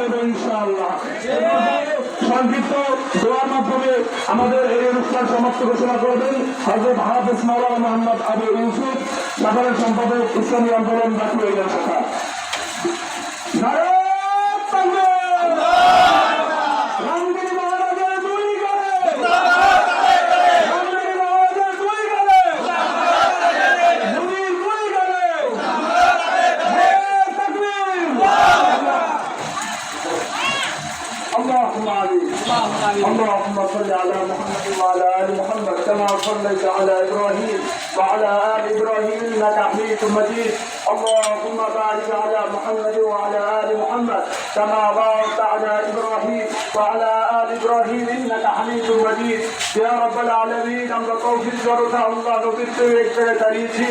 নেব ইনশাআল্লাহ। সংক্ষিপ্ত দোয়ার মাধ্যমে আমাদের এই অনুষ্ঠান সমাপ্ত ঘোষণা করবেন হযরত হাফেজ মাওলানা মোহাম্মদ আবু ইউসুফ, সাধারণ সম্পাদক ইসলামী আন্দোলন জাতীয় ইউনিয়ন শাখা। اللهم صل على محمد وعلى ال محمد كما صليت على ابراهيم وعلى ال ابراهيم انك حميد مجيد. اللهم بارك على محمد وعلى ال محمد كما باركت على ابراهيم وعلى ال ابراهيم انك حميد مجيد. يا رب العالمين আমরা তৌফিক করুতা আল্লাহ নবীর তৌফিকে দাঁড়িয়েছি।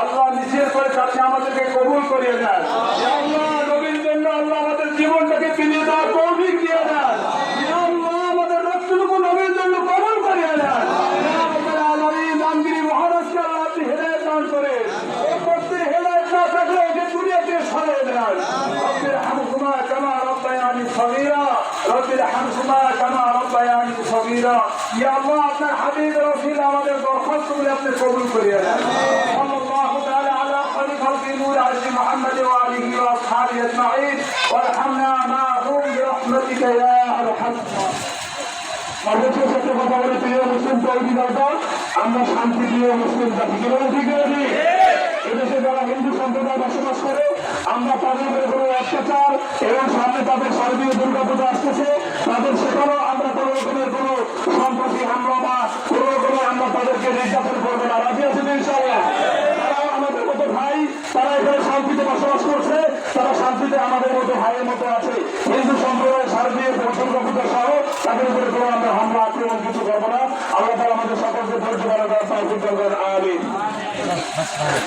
আল্লাহ নিজের করে কাছে আমাদেরকে কবুল করিয়ে দেন। ইয়া আল্লাহ নবীর জন্য আল্লাহ আমাদের জীবনটাকে ফিরিয়ে দেওয়ার তৌফিক দিয়ে দেন। ইয়া আল্লাহ আমাদের রক্তটুকু নবীর জন্য কবুল করিয়ে দেন। ইয়া রাব্বুল আলামিন আমগিরি মহারাজকে আল্লাহ আপনি হেদায়েত দান করে এই পথের হেদায়েত না থাকলে যে দুনিয়াতে সরিয়ে দেন। রব্বির হামহুমা কামা রব্বায়ানি সগীরা রব্বির হামহুমা কামা রব্বায়ানি সগীরা। ইয়া আল্লাহ আপনার হাবিবের ওসিলা আমাদের দরখাস্তগুলো আপনি কবুল করিয়ে দেন। সাল্লাল্লাহু তাআলা আলা খায়রি খালকি নূর আরশি মুহাম্মদ ওয়া আলিহি ওয়া আসহাবিহি আজমাইন ওয়ারহামনা মা'হুম বিরহমাতিকা ইয়া আরহামার রাহিমিন। সর্বশেষ একটা কথা বলে প্রিয় মুসলিম তৌহিদি দরকার, আমরা শান্তিপ্রিয় মুসলিম জাতি। কিভাবে ঠিক আছে? এদেশে যারা হিন্দু সম্প্রদায় বসবাস করে আমরা তাদের উপরে কোনো অত্যাচার এবং সামনে তাদের শারদীয় দুর্গাপূজা আসতেছে, তাদের সেখানেও আমরা কোনো রকমের কোনো সন্ত্রাসী হামলা বা কোনো রকমের আমরা তাদেরকে নির্যাতন করবো না। রাজি আছে তো ইনশাআল্লাহ? তারাও আমাদের মতো ভাই, তারা এখানে শান্তিতে বসবাস করছে, তারা শান্তিতে আমাদের মতো ভাইয়ের মতো আছে। হিন্দু সম্প্রদায় শারদীয় দুর্গাপূজা সহ তাদের উপরে কোনো আমরা হামলা আক্রমণ কিছু করবো না। আল্লাহ তাআলা আমাদের সকলকে ধৈর্য ধারণ করার তৌফিক দান করেন। আমিন।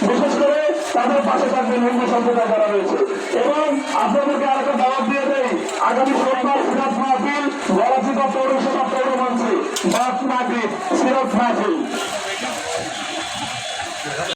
বিশেষ করে তাদের পাশে থাকবেন হিন্দু সম্প্রদায় যারা রয়েছে। এবং আপনাদেরকে আরেকটা দাওয়াত দিয়ে দেই, আগামী সোমবার সিরাত মাহফিল গলাচিপা পৌরসভা পৌর মঞ্চে বাস মাহফিল সিরাত মাহফিল